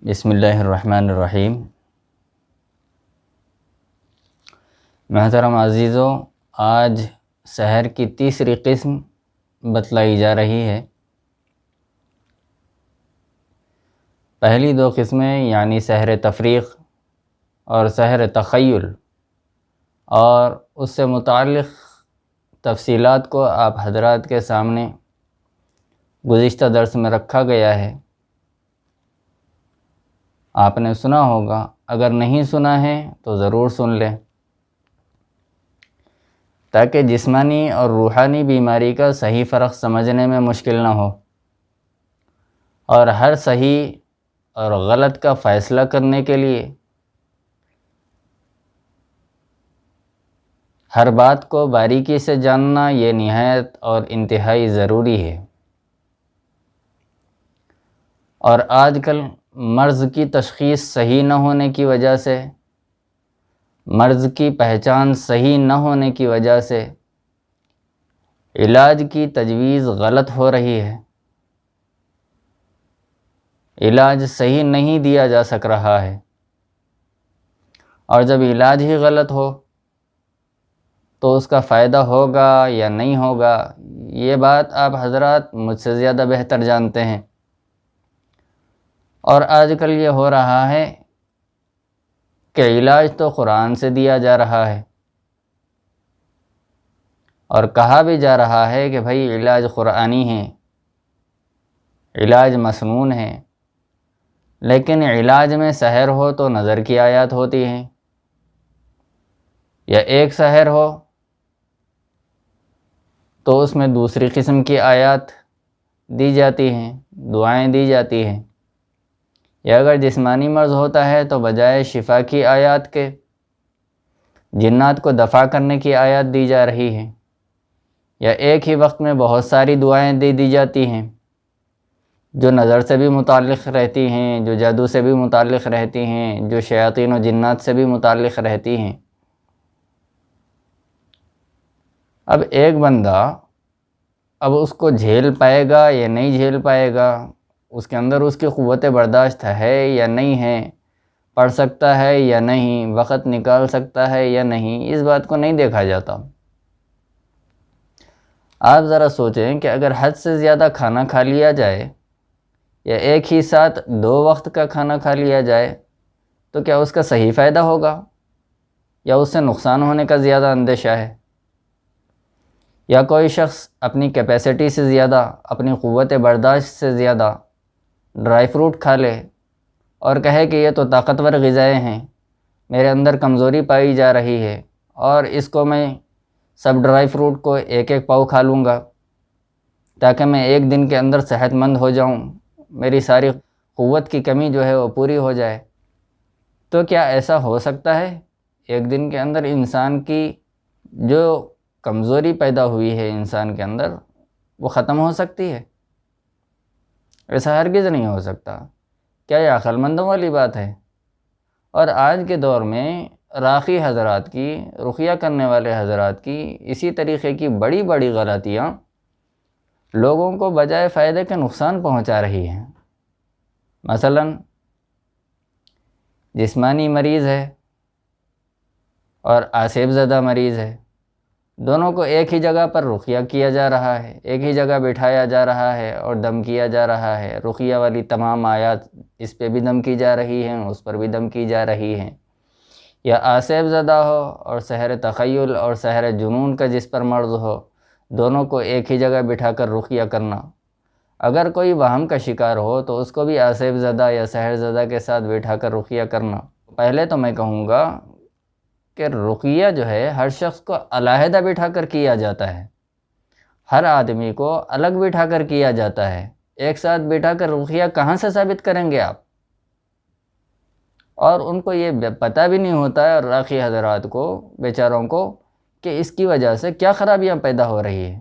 بسم اللہ الرحمن الرحیم۔ محترم عزیزو، آج سحر کی تیسری قسم بتلائی جا رہی ہے۔ پہلی دو قسمیں یعنی سحر تفریق اور سحر تخیل، اور اس سے متعلق تفصیلات کو آپ حضرات کے سامنے گزشتہ درس میں رکھا گیا ہے۔ آپ نے سنا ہوگا، اگر نہیں سنا ہے تو ضرور سن لیں، تاکہ جسمانی اور روحانی بیماری کا صحیح فرق سمجھنے میں مشکل نہ ہو، اور ہر صحیح اور غلط کا فیصلہ کرنے کے لیے ہر بات کو باریکی سے جاننا یہ نہایت اور انتہائی ضروری ہے۔ اور آج کل مرض کی تشخیص صحیح نہ ہونے کی وجہ سے، مرض کی پہچان صحیح نہ ہونے کی وجہ سے علاج کی تجویز غلط ہو رہی ہے، علاج صحیح نہیں دیا جا سک رہا ہے، اور جب علاج ہی غلط ہو تو اس کا فائدہ ہوگا یا نہیں ہوگا، یہ بات آپ حضرات مجھ سے زیادہ بہتر جانتے ہیں۔ اور آج کل یہ ہو رہا ہے کہ علاج تو قرآن سے دیا جا رہا ہے، اور کہا بھی جا رہا ہے کہ بھائی علاج قرآنی ہے، علاج مسنون ہے، لیکن علاج میں سحر ہو تو نظر کی آیات ہوتی ہیں، یا ایک سحر ہو تو اس میں دوسری قسم کی آیات دی جاتی ہیں، دعائیں دی جاتی ہیں، یا اگر جسمانی مرض ہوتا ہے تو بجائے شفا کی آیات کے جنات کو دفع کرنے کی آیات دی جا رہی ہیں، یا ایک ہی وقت میں بہت ساری دعائیں دی جاتی ہیں جو نظر سے بھی متعلق رہتی ہیں، جو جادو سے بھی متعلق رہتی ہیں، جو شیاطین و جنات سے بھی متعلق رہتی ہیں۔ اب ایک بندہ اب اس کو جھیل پائے گا یا نہیں جھیل پائے گا، اس کے اندر اس کی قوت برداشت ہے یا نہیں ہے، پڑھ سکتا ہے یا نہیں، وقت نکال سکتا ہے یا نہیں، اس بات کو نہیں دیکھا جاتا۔ آپ ذرا سوچیں کہ اگر حد سے زیادہ کھانا کھا لیا جائے، یا ایک ہی ساتھ 2 وقت کا کھانا کھا لیا جائے، تو کیا اس کا صحیح فائدہ ہوگا یا اس سے نقصان ہونے کا زیادہ اندیشہ ہے؟ یا کوئی شخص اپنی کیپیسٹی سے زیادہ، اپنی قوت برداشت سے زیادہ ڈرائی فروٹ کھا لے اور کہے کہ یہ تو طاقتور غذائیں ہیں، میرے اندر کمزوری پائی جا رہی ہے، اور اس کو میں سب ڈرائی فروٹ کو ایک ایک پاؤ کھا لوں گا تاکہ میں ایک دن کے اندر صحت مند ہو جاؤں، میری ساری قوت کی کمی جو ہے وہ پوری ہو جائے۔ تو کیا ایسا ہو سکتا ہے؟ ایک دن کے اندر انسان کی جو کمزوری پیدا ہوئی ہے انسان کے اندر وہ ختم ہو سکتی ہے؟ ایسا ہرگز نہیں ہو سکتا۔ کیا یہ عقل مندوں والی بات ہے؟ اور آج کے دور میں راقی حضرات کی، رقیہ کرنے والے حضرات کی اسی طریقے کی بڑی بڑی غلطیاں لوگوں کو بجائے فائدے کے نقصان پہنچا رہی ہیں۔ مثلا جسمانی مریض ہے اور آسیب زدہ مریض ہے، دونوں کو ایک ہی جگہ پر رقیہ کیا جا رہا ہے، ایک ہی جگہ بٹھایا جا رہا ہے اور دم کیا جا رہا ہے، رقیہ والی تمام آیات اس پہ بھی دم کی جا رہی ہیں، اس پر بھی دم کی جا رہی ہیں۔ یا آسیب زدہ ہو اور سحر تخیل اور سحر جنون کا جس پر مرض ہو، دونوں کو ایک ہی جگہ بٹھا کر رقیہ کرنا۔ اگر کوئی وہم کا شکار ہو تو اس کو بھی آسیب زدہ یا سحر زدہ کے ساتھ بٹھا کر رقیہ کرنا۔ پہلے تو میں کہوں گا کہ رقیہ جو ہے ہر شخص کو علیحدہ بٹھا کر کیا جاتا ہے، ہر آدمی کو الگ بٹھا کر کیا جاتا ہے، ایک ساتھ بٹھا کر رقیہ کہاں سے ثابت کریں گے آپ؟ اور ان کو یہ پتہ بھی نہیں ہوتا ہے، اور راقی حضرات کو بیچاروں کو، کہ اس کی وجہ سے کیا خرابیاں پیدا ہو رہی ہیں۔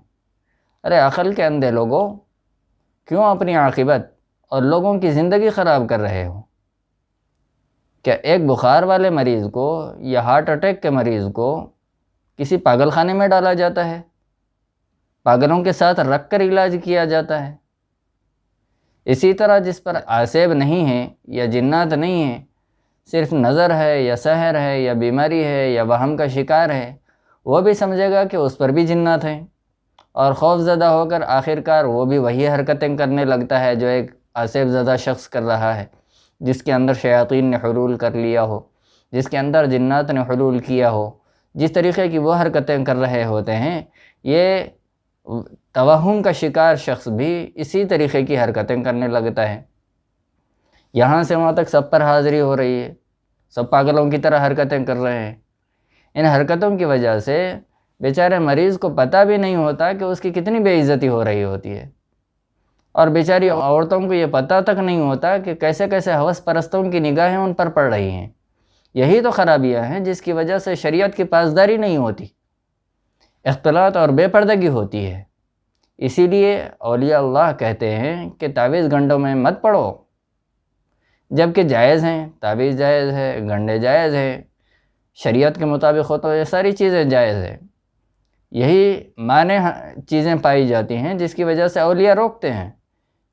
ارے عقل کے اندھے لوگوں، کیوں اپنی عاقبت اور لوگوں کی زندگی خراب کر رہے ہو؟ کیا ایک بخار والے مریض کو یا ہارٹ اٹیک کے مریض کو کسی پاگل خانے میں ڈالا جاتا ہے، پاگلوں کے ساتھ رکھ کر علاج کیا جاتا ہے؟ اسی طرح جس پر آسیب نہیں ہے یا جنات نہیں ہیں، صرف نظر ہے یا سحر ہے یا بیماری ہے یا وہم کا شکار ہے، وہ بھی سمجھے گا کہ اس پر بھی جنات ہیں، اور خوف زدہ ہو کر آخرکار وہ بھی وہی حرکتیں کرنے لگتا ہے جو ایک آسیب زدہ شخص کر رہا ہے، جس کے اندر شیاطین نے حلول کر لیا ہو، جس کے اندر جنات نے حلول کیا ہو۔ جس طریقے کی وہ حرکتیں کر رہے ہوتے ہیں، یہ توہم کا شکار شخص بھی اسی طریقے کی حرکتیں کرنے لگتا ہے۔ یہاں سے وہاں تک سب پر حاضری ہو رہی ہے، سب پاگلوں کی طرح حرکتیں کر رہے ہیں۔ ان حرکتوں کی وجہ سے بیچارے مریض کو پتہ بھی نہیں ہوتا کہ اس کی کتنی بے عزتی ہو رہی ہوتی ہے، اور بیچاری عورتوں کو یہ پتہ تک نہیں ہوتا کہ کیسے کیسے ہوس پرستوں کی نگاہیں ان پر پڑ رہی ہیں۔ یہی تو خرابیاں ہیں جس کی وجہ سے شریعت کی پاسداری نہیں ہوتی، اختلاط اور بے پردگی ہوتی ہے۔ اسی لیے اولیاء اللہ کہتے ہیں کہ تعویذ گنڈوں میں مت پڑو، جبکہ جائز ہیں، تعویذ جائز ہے، گنڈے جائز ہیں، شریعت کے مطابق ہو تو یہ ساری چیزیں جائز ہیں۔ یہی مانع چیزیں پائی جاتی ہیں جس کی وجہ سے اولیاء روکتے ہیں،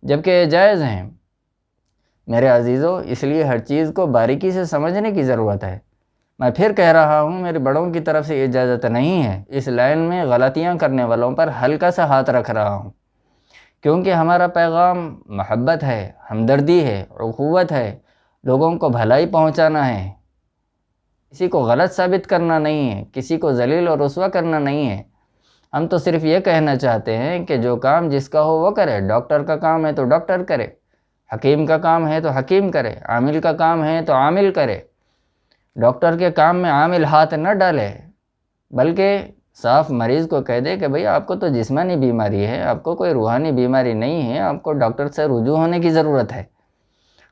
جبکہ یہ جائز ہیں۔ میرے عزیزو، اس لیے ہر چیز کو باریکی سے سمجھنے کی ضرورت ہے۔ میں پھر کہہ رہا ہوں، میرے بڑوں کی طرف سے اجازت نہیں ہے اس لائن میں غلطیاں کرنے والوں پر ہلکا سا ہاتھ رکھ رہا ہوں، کیونکہ ہمارا پیغام محبت ہے، ہمدردی ہے، اخوت ہے، لوگوں کو بھلائی پہنچانا ہے، کسی کو غلط ثابت کرنا نہیں ہے، کسی کو ذلیل اور رسوا کرنا نہیں ہے۔ ہم تو صرف یہ کہنا چاہتے ہیں کہ جو کام جس کا ہو وہ کرے۔ ڈاکٹر کا کام ہے تو ڈاکٹر کرے، حکیم کا کام ہے تو حکیم کرے، عامل کا کام ہے تو عامل کرے۔ ڈاکٹر کے کام میں عامل ہاتھ نہ ڈالے، بلکہ صاف مریض کو کہہ دے کہ بھئی آپ کو تو جسمانی بیماری ہے، آپ کو کوئی روحانی بیماری نہیں ہے، آپ کو ڈاکٹر سے رجوع ہونے کی ضرورت ہے۔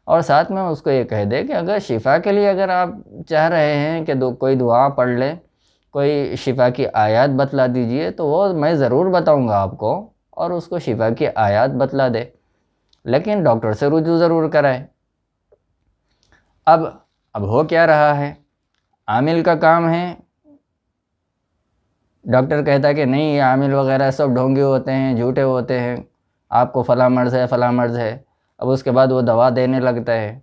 اور ساتھ میں اس کو یہ کہہ دے کہ اگر شفا کے لیے اگر آپ چاہ رہے ہیں کہ کوئی دعا پڑھ لے، کوئی شفا کی آیات بتلا دیجئے، تو وہ میں ضرور بتاؤں گا آپ کو، اور اس کو شفا کی آیات بتلا دے، لیکن ڈاکٹر سے رجوع ضرور کرائے۔ اب ہو کیا رہا ہے؟ عامل کا کام ہے، ڈاکٹر کہتا ہے کہ نہیں، یہ عامل وغیرہ سب ڈھونگے ہوتے ہیں، جھوٹے ہوتے ہیں، آپ کو فلاں مرض ہے، فلاں مرض ہے۔ اب اس کے بعد وہ دوا دینے لگتا ہے،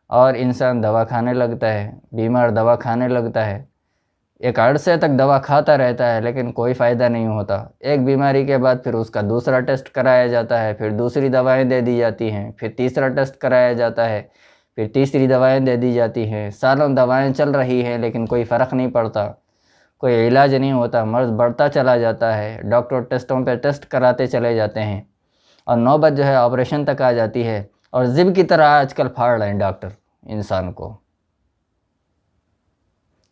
اور انسان دوا کھانے لگتا ہے، بیمار دوا کھانے لگتا ہے، ایک عرصے تک دوا کھاتا رہتا ہے لیکن کوئی فائدہ نہیں ہوتا۔ ایک بیماری کے بعد پھر اس کا دوسرا ٹیسٹ کرایا جاتا ہے، پھر دوسری دوائیں دے دی جاتی ہیں، پھر تیسرا ٹیسٹ کرایا جاتا ہے، پھر تیسری دوائیں دے دی جاتی ہیں۔ سالوں دوائیں چل رہی ہیں لیکن کوئی فرق نہیں پڑتا، کوئی علاج نہیں ہوتا، مرض بڑھتا چلا جاتا ہے، ڈاکٹر ٹیسٹوں پہ ٹیسٹ کراتے چلے جاتے ہیں، اور نوبت جو ہے آپریشن تک آ جاتی ہے، اور زب کی طرح آج کل پھاڑ رہے ہیں ڈاکٹر انسان کو۔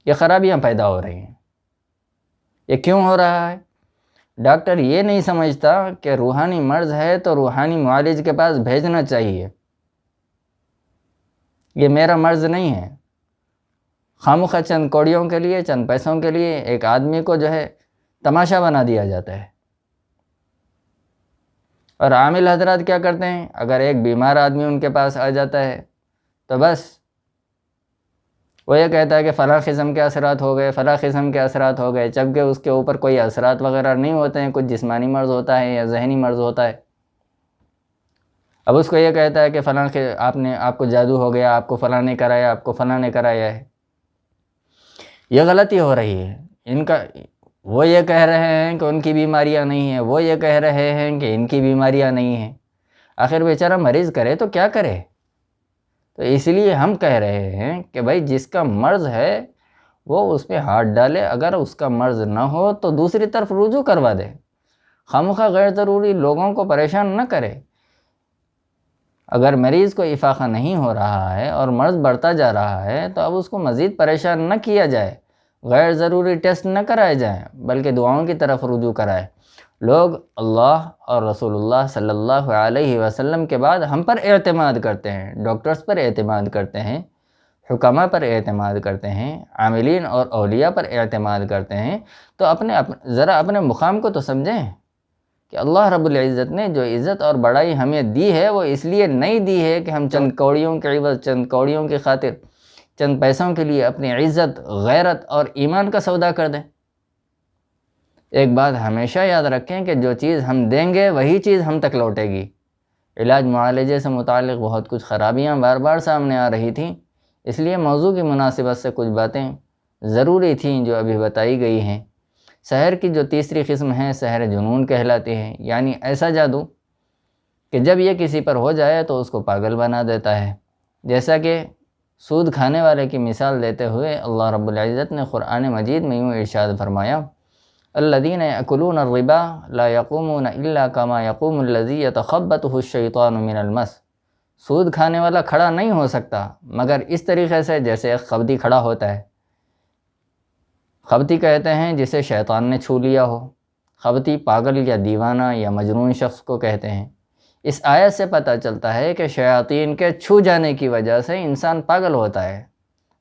یہ خرابیاں پیدا ہو رہی ہیں۔ یہ کیوں ہو رہا ہے؟ ڈاکٹر یہ نہیں سمجھتا کہ روحانی مرض ہے تو روحانی معالج کے پاس بھیجنا چاہیے۔ یہ میرا مرض نہیں ہے۔ خامخواہ چند کوڑیوں کے لیے، چند پیسوں کے لیے ایک آدمی کو جو ہے تماشا بنا دیا جاتا ہے۔ اور عامل حضرات کیا کرتے ہیں؟ اگر ایک بیمار آدمی ان کے پاس آ جاتا ہے تو بس وہ یہ کہتا ہے کہ فلاں قسم کے اثرات ہو گئے، فلاں قسم کے اثرات ہو گئے، جبکہ اس کے اوپر کوئی اثرات وغیرہ نہیں ہوتے ہیں، کچھ جسمانی مرض ہوتا ہے یا ذہنی مرض ہوتا ہے۔ اب اس کو یہ کہتا ہے کہ فلاں آپ کو جادو ہو گیا، آپ کو فلاں نے کرایا، آپ کو فلاں نے کرایا ہے۔ یہ غلطی ہو رہی ہے۔ وہ یہ کہہ رہے ہیں کہ ان کی بیماریاں نہیں ہیں، وہ یہ کہہ رہے ہیں کہ ان کی بیماریاں نہیں ہیں۔ آخر بیچارہ مریض کرے تو کیا کرے؟ تو اس لیے ہم کہہ رہے ہیں کہ بھائی جس کا مرض ہے وہ اس پہ ہاتھ ڈالے، اگر اس کا مرض نہ ہو تو دوسری طرف رجوع کروا دے، خامخواہ غیر ضروری لوگوں کو پریشان نہ کرے۔ اگر مریض کو افاقہ نہیں ہو رہا ہے اور مرض بڑھتا جا رہا ہے تو اب اس کو مزید پریشان نہ کیا جائے، غیر ضروری ٹیسٹ نہ کرائے جائیں، بلکہ دعاؤں کی طرف رجوع کرائے۔ لوگ اللہ اور رسول اللہ صلی اللہ علیہ وسلم کے بعد ہم پر اعتماد کرتے ہیں، ڈاکٹرز پر اعتماد کرتے ہیں، حکماء پر اعتماد کرتے ہیں، عاملین اور اولیاء پر اعتماد کرتے ہیں، تو ذرا اپنے مقام کو تو سمجھیں کہ اللہ رب العزت نے جو عزت اور بڑائی ہمیں دی ہے وہ اس لیے نہیں دی ہے کہ ہم چند کوڑیوں کے عوض، چند کوڑیوں کی خاطر، چند پیسوں کے لیے اپنی عزت، غیرت اور ایمان کا سودا کر دیں۔ ایک بات ہمیشہ یاد رکھیں کہ جو چیز ہم دیں گے وہی چیز ہم تک لوٹے گی۔ علاج معالجے سے متعلق بہت کچھ خرابیاں بار بار سامنے آ رہی تھیں، اس لیے موضوع کی مناسبت سے کچھ باتیں ضروری تھیں جو ابھی بتائی گئی ہیں۔ سحر کی جو تیسری قسم ہے سحر جنون کہلاتی ہے، یعنی ایسا جادو کہ جب یہ کسی پر ہو جائے تو اس کو پاگل بنا دیتا ہے۔ جیسا کہ سود کھانے والے کی مثال دیتے ہوئے اللہ رب العزت نے قرآن مجید میں یوں ارشاد فرمایا، الذین یأکلون الربا لا یقومون الا کما یقوم الذی یتخبطہ الشیطان من المس۔ سود کھانے والا کھڑا نہیں ہو سکتا مگر اس طریقے سے جیسے ایک خبتی کھڑا ہوتا ہے۔ خبتی کہتے ہیں جسے شیطان نے چھو لیا ہو۔ خبتی پاگل یا دیوانہ یا مجنون شخص کو کہتے ہیں۔ اس آیت سے پتہ چلتا ہے کہ شیاطین کے چھو جانے کی وجہ سے انسان پاگل ہوتا ہے،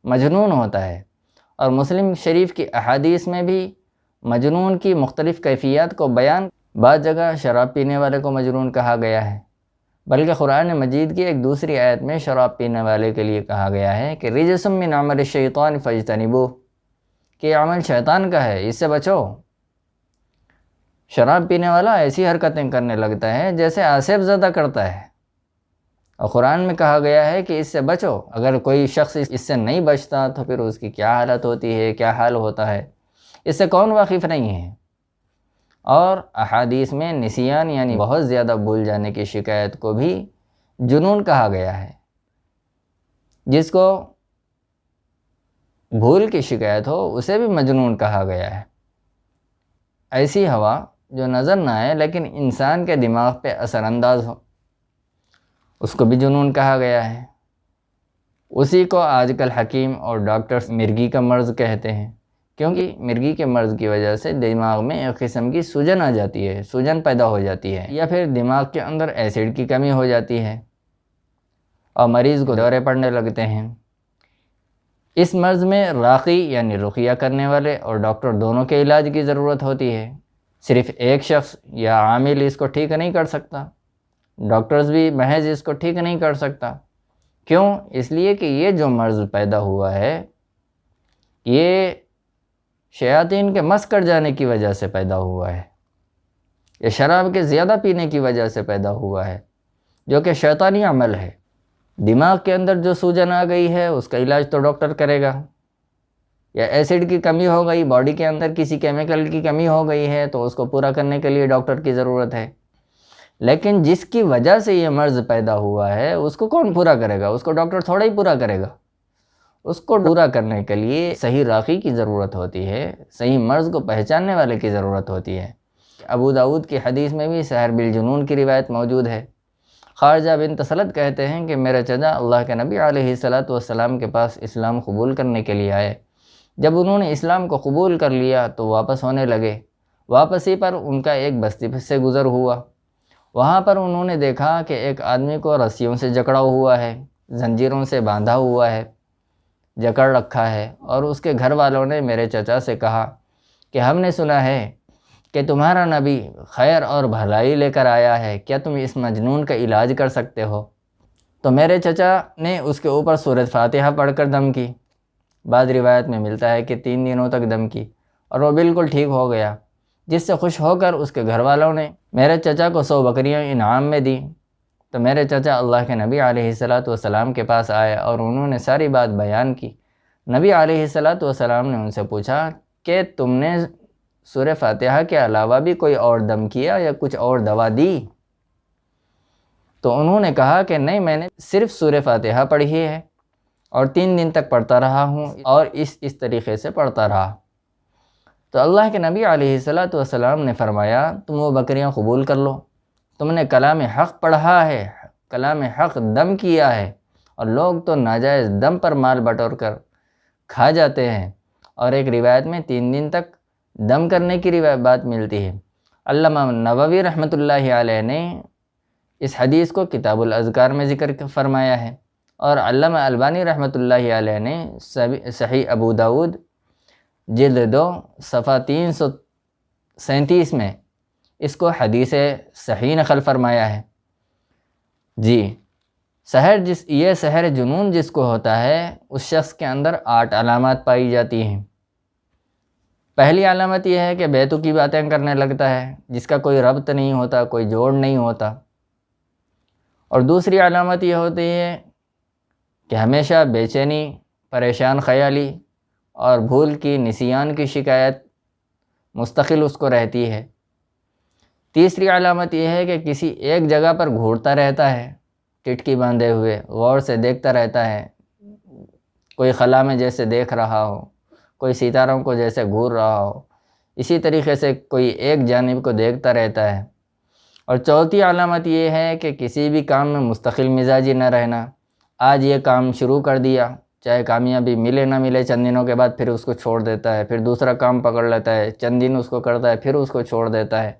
مجنون ہوتا ہے، اور مسلم شریف کی احادیث میں بھی مجنون کی مختلف کیفیات کو بیان، بعض جگہ شراب پینے والے کو مجنون کہا گیا ہے، بلکہ قرآن مجید کی ایک دوسری آیت میں شراب پینے والے کے لیے کہا گیا ہے کہ رجس من عمل الشیطان فاجتنبوہ، کہ یہ عمل شیطان کا ہے، اس سے بچو۔ شراب پینے والا ایسی حرکتیں کرنے لگتا ہے جیسے آصف زدہ کرتا ہے، اور قرآن میں کہا گیا ہے کہ اس سے بچو۔ اگر کوئی شخص اس سے نہیں بچتا تو پھر اس کی کیا حالت ہوتی ہے، کیا حال ہوتا ہے، اس سے کون واقف نہیں ہے۔ اور احادیث میں نسیان یعنی بہت زیادہ بھول جانے کی شکایت کو بھی جنون کہا گیا ہے۔ جس کو بھول کی شکایت ہو اسے بھی مجنون کہا گیا ہے۔ ایسی ہوا جو نظر نہ آئے لیکن انسان کے دماغ پہ اثر انداز ہو، اس کو بھی جنون کہا گیا ہے۔ اسی کو آج کل حکیم اور ڈاکٹرز مرگی کا مرض کہتے ہیں، کیونکہ مرگی کے مرض کی وجہ سے دماغ میں ایک قسم کی سوجن آ جاتی ہے، سوجن پیدا ہو جاتی ہے، یا پھر دماغ کے اندر ایسڈ کی کمی ہو جاتی ہے اور مریض کو دورے پڑنے لگتے ہیں۔ اس مرض میں راقی یعنی رقیہ کرنے والے اور ڈاکٹر دونوں کے علاج کی ضرورت ہوتی ہے۔ صرف ایک شخص یا عامل اس کو ٹھیک نہیں کر سکتا، ڈاکٹرز بھی محض اس کو ٹھیک نہیں کر سکتا۔ کیوں؟ اس لیے کہ یہ جو مرض پیدا ہوا ہے یہ شیاطین کے مس کر جانے کی وجہ سے پیدا ہوا ہے، یہ شراب کے زیادہ پینے کی وجہ سے پیدا ہوا ہے، جو کہ شیطانی عمل ہے۔ دماغ کے اندر جو سوجن آ گئی ہے اس کا علاج تو ڈاکٹر کرے گا، یا ایسڈ کی کمی ہو گئی، باڈی کے اندر کسی کیمیکل کی کمی ہو گئی ہے تو اس کو پورا کرنے کے لیے ڈاکٹر کی ضرورت ہے۔ لیکن جس کی وجہ سے یہ مرض پیدا ہوا ہے اس کو کون پورا کرے گا؟ اس کو ڈاکٹر تھوڑا ہی پورا کرے گا۔ اس کو پورا کرنے کے لیے صحیح راقی کی ضرورت ہوتی ہے، صحیح مرض کو پہچاننے والے کی ضرورت ہوتی ہے۔ ابو داؤد کی حدیث میں بھی سحر بالجنون کی روایت موجود ہے۔ خارجہ بن تسلط کہتے ہیں کہ میرے چچا اللہ کے نبی علیہ السلام کے پاس اسلام قبول کرنے کے لیے آئے۔ جب انہوں نے اسلام کو قبول کر لیا تو واپس ہونے لگے۔ واپسی پر ان کا ایک بستی سے گزر ہوا۔ وہاں پر انہوں نے دیکھا کہ ایک آدمی کو رسیوں سے جکڑا ہوا ہے، زنجیروں سے باندھا ہوا ہے، جکڑ رکھا ہے، اور اس کے گھر والوں نے میرے چچا سے کہا کہ ہم نے سنا ہے کہ تمہارا نبی خیر اور بھلائی لے کر آیا ہے، کیا تم اس مجنون کا علاج کر سکتے ہو؟ تو میرے چچا نے اس کے اوپر سورۃ فاتحہ پڑھ کر دم کی۔ بعض روایت میں ملتا ہے کہ 3 دنوں تک دم کی اور وہ بالکل ٹھیک ہو گیا، جس سے خوش ہو کر اس کے گھر والوں نے میرے چچا کو 100 بکریاں انعام میں دی۔ تو میرے چچا اللہ کے نبی علیہ السلام کے پاس آئے اور انہوں نے ساری بات بیان کی۔ نبی علیہ السلام نے ان سے پوچھا کہ تم نے سورہ فاتحہ کے علاوہ بھی کوئی اور دم کیا یا کچھ اور دوا دی؟ تو انہوں نے کہا کہ نہیں، میں نے صرف سورہ فاتحہ پڑھی ہے اور 3 دن تک پڑھتا رہا ہوں اور اس طریقے سے پڑھتا رہا۔ تو اللہ کے نبی علیہ السلام نے فرمایا تم وہ بکریاں قبول کر لو، تم نے کلام حق پڑھا ہے، کلام حق دم کیا ہے، اور لوگ تو ناجائز دم پر مال بٹور کر کھا جاتے ہیں۔ اور ایک روایت میں 3 دن تک دم کرنے کی بات ملتی ہے۔ علامہ نووی رحمۃ اللہ علیہ نے اس حدیث کو کتاب الاذکار میں ذکر فرمایا ہے، اور علامہ البانی رحمۃ اللہ علیہ نے صحیح ابو داؤد جلد 2 صفحہ 337 میں اس کو حدیث صحیح نقل فرمایا ہے۔ جی، یہ سحر جنون جس کو ہوتا ہے اس شخص کے اندر 8 علامات پائی جاتی ہیں۔ پہلی علامت یہ ہے کہ بیتوکی باتیں کرنے لگتا ہے جس کا کوئی ربط نہیں ہوتا، کوئی جوڑ نہیں ہوتا۔ اور دوسری علامت یہ ہوتی ہے کہ ہمیشہ بے چینی، پریشان خیالی اور بھول کی، نسیان کی شکایت مستقل اس کو رہتی ہے۔ تیسری علامت یہ ہے کہ کسی ایک جگہ پر گھورتا رہتا ہے، ٹٹکی باندھے ہوئے غور سے دیکھتا رہتا ہے، کوئی خلا میں جیسے دیکھ رہا ہو، کوئی ستاروں کو جیسے گھور رہا ہو، اسی طریقے سے کوئی ایک جانب کو دیکھتا رہتا ہے۔ اور چوتھی علامت یہ ہے کہ کسی بھی کام میں مستقل مزاجی نہ رہنا، آج یہ کام شروع کر دیا، چاہے کامیابی ملے نہ ملے، چند دنوں کے بعد پھر اس کو چھوڑ دیتا ہے، پھر دوسرا کام پکڑ لیتا ہے، چند دن اس کو کرتا ہے، پھر اس کو چھوڑ دیتا ہے،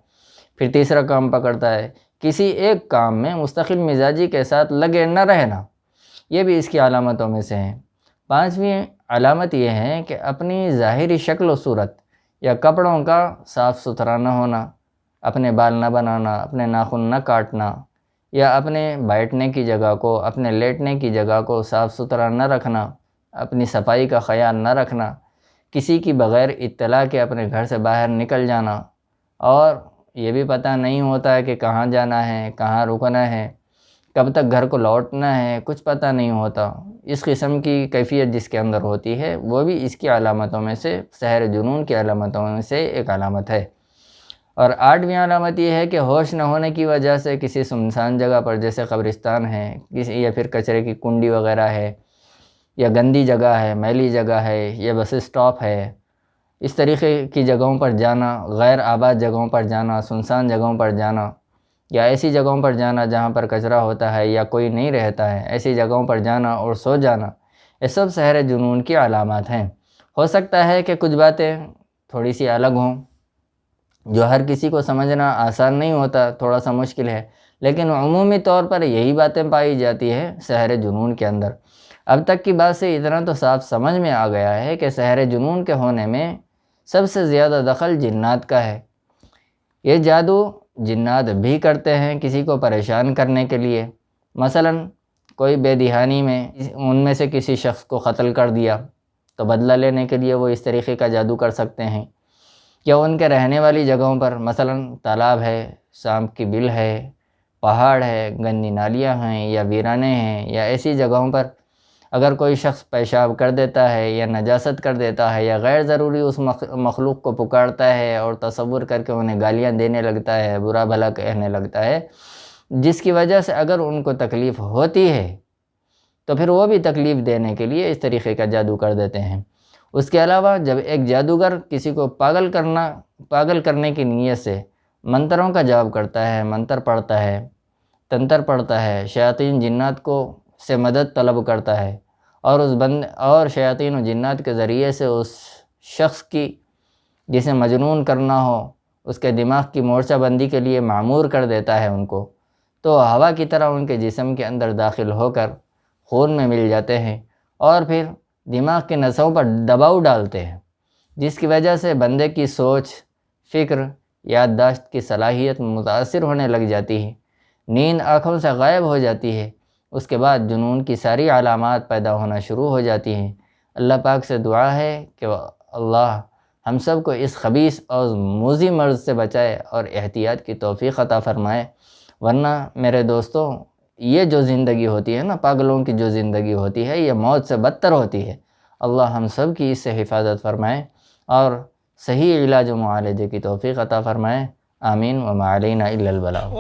پھر تیسرا کام پکڑتا ہے۔ کسی ایک کام میں مستقل مزاجی کے ساتھ لگے نہ رہنا، یہ بھی اس کی علامتوں میں سے ہیں۔ پانچویں علامت یہ ہے کہ اپنی ظاہری شکل و صورت یا کپڑوں کا صاف ستھرا نہ ہونا، اپنے بال نہ بنانا، اپنے ناخن نہ کاٹنا، یا اپنے بیٹھنے کی جگہ کو، اپنے لیٹنے کی جگہ کو صاف ستھرا نہ رکھنا، اپنی صفائی کا خیال نہ رکھنا، کسی کی بغیر اطلاع کے اپنے گھر سے باہر نکل جانا، اور یہ بھی پتہ نہیں ہوتا ہے کہ کہاں جانا ہے، کہاں رکنا ہے، کب تک گھر کو لوٹنا ہے، کچھ پتہ نہیں ہوتا۔ اس قسم کی کیفیت جس کے اندر ہوتی ہے، وہ بھی اس کی علامتوں میں سے، سحر جنون کی علامتوں میں سے ایک علامت ہے۔ اور آٹھویں علامت یہ ہے کہ ہوش نہ ہونے کی وجہ سے کسی سنسان جگہ پر، جیسے قبرستان ہے، یا پھر کچرے کی کنڈی وغیرہ ہے، یا گندی جگہ ہے، میلی جگہ ہے، یا بس اسٹاپ ہے، اس طریقے کی جگہوں پر جانا، غیر آباد جگہوں پر جانا، سنسان جگہوں پر جانا، یا ایسی جگہوں پر جانا جہاں پر کچرا ہوتا ہے یا کوئی نہیں رہتا ہے، ایسی جگہوں پر جانا اور سو جانا، یہ سب سحر جنون کی علامات ہیں۔ ہو سکتا ہے کہ کچھ باتیں تھوڑی سی الگ ہوں، جو ہر کسی کو سمجھنا آسان نہیں ہوتا، تھوڑا سا مشکل ہے، لیکن عمومی طور پر یہی باتیں پائی جاتی ہیں سحر جنون کے اندر۔ اب تک کی بات سے اتنا تو صاف سمجھ میں آ گیا ہے کہ سحر جنون کے ہونے میں سب سے زیادہ دخل جنات کا ہے۔ یہ جادو جنات بھی کرتے ہیں کسی کو پریشان کرنے کے لیے۔ مثلا کوئی بے دہانی میں ان میں سے کسی شخص کو قتل کر دیا، تو بدلہ لینے کے لیے وہ اس طریقے کا جادو کر سکتے ہیں۔ یا ان کے رہنے والی جگہوں پر، مثلا تالاب ہے، سانپ کی بل ہے، پہاڑ ہے، گندی نالیاں ہیں، یا ویرانے ہیں، یا ایسی جگہوں پر اگر کوئی شخص پیشاب کر دیتا ہے یا نجاست کر دیتا ہے، یا غیر ضروری اس مخلوق کو پکارتا ہے اور تصور کر کے انہیں گالیاں دینے لگتا ہے، برا بھلا کہنے لگتا ہے، جس کی وجہ سے اگر ان کو تکلیف ہوتی ہے تو پھر وہ بھی تکلیف دینے کے لیے اس طریقے کا جادو کر دیتے ہیں۔ اس کے علاوہ جب ایک جادوگر کسی کو پاگل کرنے کی نیت سے منتروں کا جواب کرتا ہے، منتر پڑھتا ہے، تنتر پڑھتا ہے، شیاطین جنات کو سے مدد طلب کرتا ہے، اور شیاطین و جنات کے ذریعے سے اس شخص کی جسے مجنون کرنا ہو، اس کے دماغ کی مورچہ بندی کے لیے معمور کر دیتا ہے ان کو، تو ہوا کی طرح ان کے جسم کے اندر داخل ہو کر خون میں مل جاتے ہیں، اور پھر دماغ کے نسوں پر دباؤ ڈالتے ہیں، جس کی وجہ سے بندے کی سوچ، فکر، یادداشت کی صلاحیت متاثر ہونے لگ جاتی ہے، نیند آنکھوں سے غائب ہو جاتی ہے، اس کے بعد جنون کی ساری علامات پیدا ہونا شروع ہو جاتی ہیں۔ اللہ پاک سے دعا ہے کہ اللہ ہم سب کو اس خبیث اور موذی مرض سے بچائے اور احتیاط کی توفیق عطا فرمائے۔ ورنہ میرے دوستوں، یہ جو زندگی ہوتی ہے نا، پاگلوں کی جو زندگی ہوتی ہے، یہ موت سے بدتر ہوتی ہے۔ اللہ ہم سب کی اس سے حفاظت فرمائے اور صحیح علاج و معالجے کی توفیق عطا فرمائے۔ آمین۔ وما علینا الا البلاغ۔